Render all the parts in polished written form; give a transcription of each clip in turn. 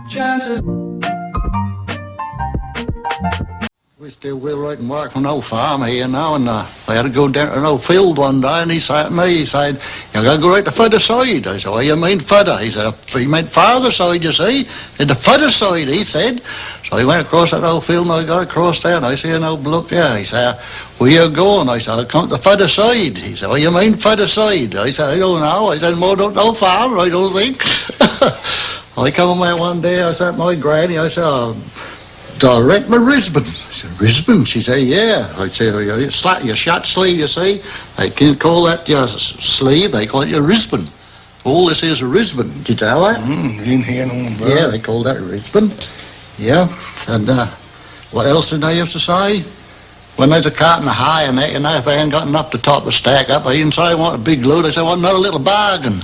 Chances. We still wheelwright and work from an old farm here now, and I had to go down to an old field one day, and he said to me, he said, "You're going to go right to further side." I said, "What do you mean further?" He said, "He meant farther side, you see, in the further side," he said. So he went across that old field, and I got across there, and I see an old bloke there. He said, "Where you going?" I said, "I come to the further side." He said, "What do you mean further side?" I said, "I don't know." I said, "More don't know farm, I don't think." I come on there one day, I said to my granny, I said, "Direct my Risbon." I said, "Risbon?" She said, "Yeah." I said, your shirt sleeve, you see. They can't call that your sleeve, they call it your Risbon. All this is a Risbon. Did you tell that? Didn't hear no one. Yeah, they call that a Risbon. Yeah. And what else did they used to say? When there's a carton of hay and that, you know, if they ain't got enough to top the stack up, they didn't say I want a big load, they say I want another little bargain.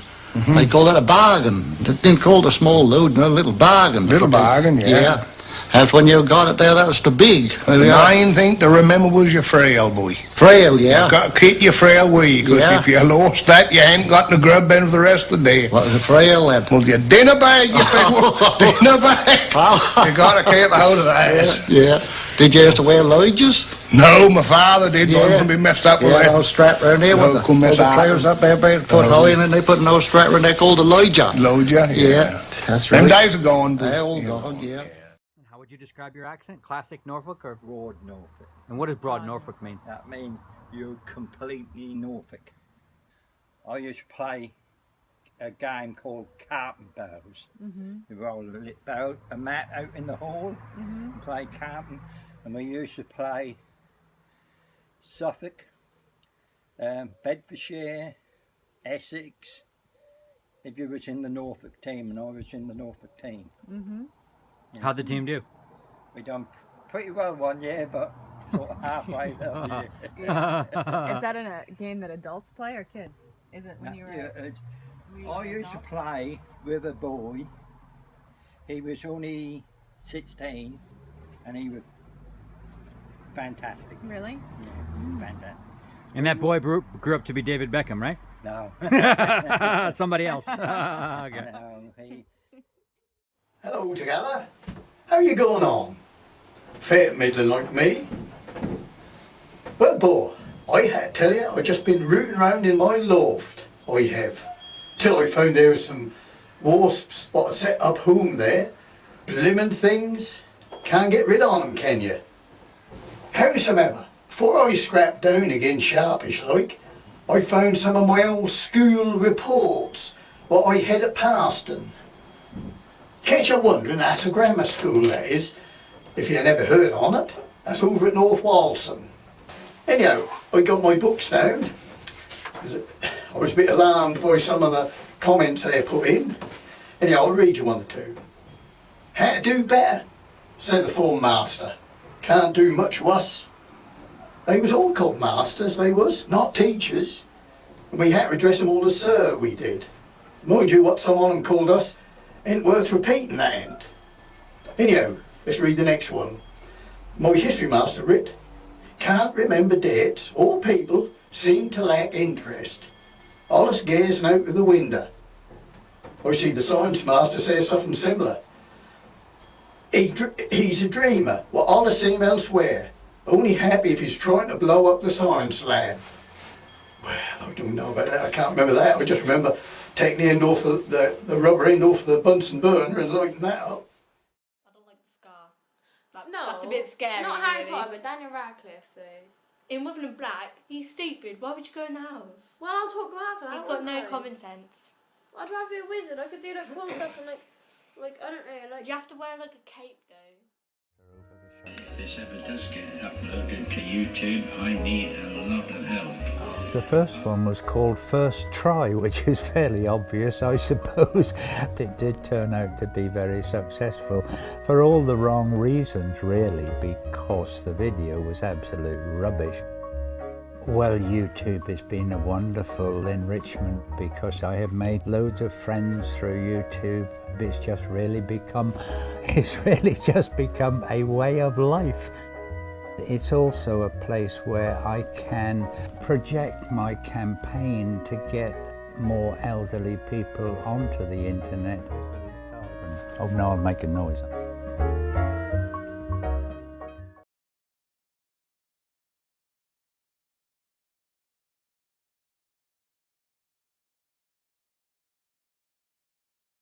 They call it a bargain. They didn't call it a small load, no, little bargain. Little bargain, yeah. Yeah. That's when you got it there, that was the big. The main thing to remember was your frail, boy. Frail, yeah. You've got to keep your frail with you, because if you lost that, you ain't got the grub in for the rest of the day. What was a frail then? Well, your dinner bag, you dinner bag. You got to keep out of that. Yeah. Did you used to wear lodges? No, my father did. Yeah. One could be messed up with that. Strap around there with the trousers up there, put high in, and they put no strap around there called a lodger. Lodger, yeah. That's right. Them days are gone. They're all gone, yeah. How would you describe your accent? Classic Norfolk or broad Norfolk? And what does broad Norfolk mean? That means you're completely Norfolk. I used to play a game called carping barrels. You roll a lit barrel, a mat out in the hall, and play carping. And we used to play Suffolk, Bedfordshire, Essex. If you was in the Norfolk team, and I was in the Norfolk team. Yeah. How'd the team do? We done pretty well one year, but sort of halfway the other year. Is that in a game that adults play or kids? Is it when you were? I used to play with a boy. He was only 16, and he was fantastic. Really? Yeah, fantastic. And that boy grew up to be David Beckham, right? No. Somebody else. Okay. No, Hello together. How you going on? Fair middling like me. Well, boy, I had to tell you, I've just been rooting around in my loft. I have. Till I found there was some wasps what I set up home there. Blimmin' things. Can't get rid of them, can you? Howsomever, before I scrapped down again sharpish like, I found some of my old school reports what I had at Parston. Catch you wondering, that's a grammar school, that is. If you never heard on it, that's over at North Walsall. Anyhow, I got my books down. I was a bit alarmed by some of the comments they put in. Anyhow, I'll read you one or two. How to do better, said the form master. Can't do much worse. They was all called masters, they was, not teachers. And we had to address them all as sir, we did. Mind you, what some of them called us ain't worth repeating that end. Anyhow, let's read the next one. My history master writ, can't remember dates or people, seem to lack interest. All us gazing out of the window. I see the science master say something similar. He's a dreamer, what all the same elsewhere. Only happy if he's trying to blow up the science lab. Well, I don't know about that, I can't remember that. I just remember taking the end off the rubber end off the Bunsen burner and lighting that up. I don't like the scar. That's a bit scary. Not Harry really. Potter, but Daniel Radcliffe though. In Women in Black, he's stupid. Why would you go in the house? Well, I'll talk about that. He's got no common sense. I'd rather be a wizard. I could do like cool stuff and like I don't know, like. You have to wear like a cape though. If this ever does get uploaded to YouTube, I need a lot of help. The first one was called First Try, which is fairly obvious, I suppose. It did turn out to be very successful for all the wrong reasons, really, because the video was absolute rubbish. Well, YouTube has been a wonderful enrichment because I have made loads of friends through YouTube. It's really just become a way of life. It's also a place where I can project my campaign to get more elderly people onto the internet. Oh no, I'm making noise.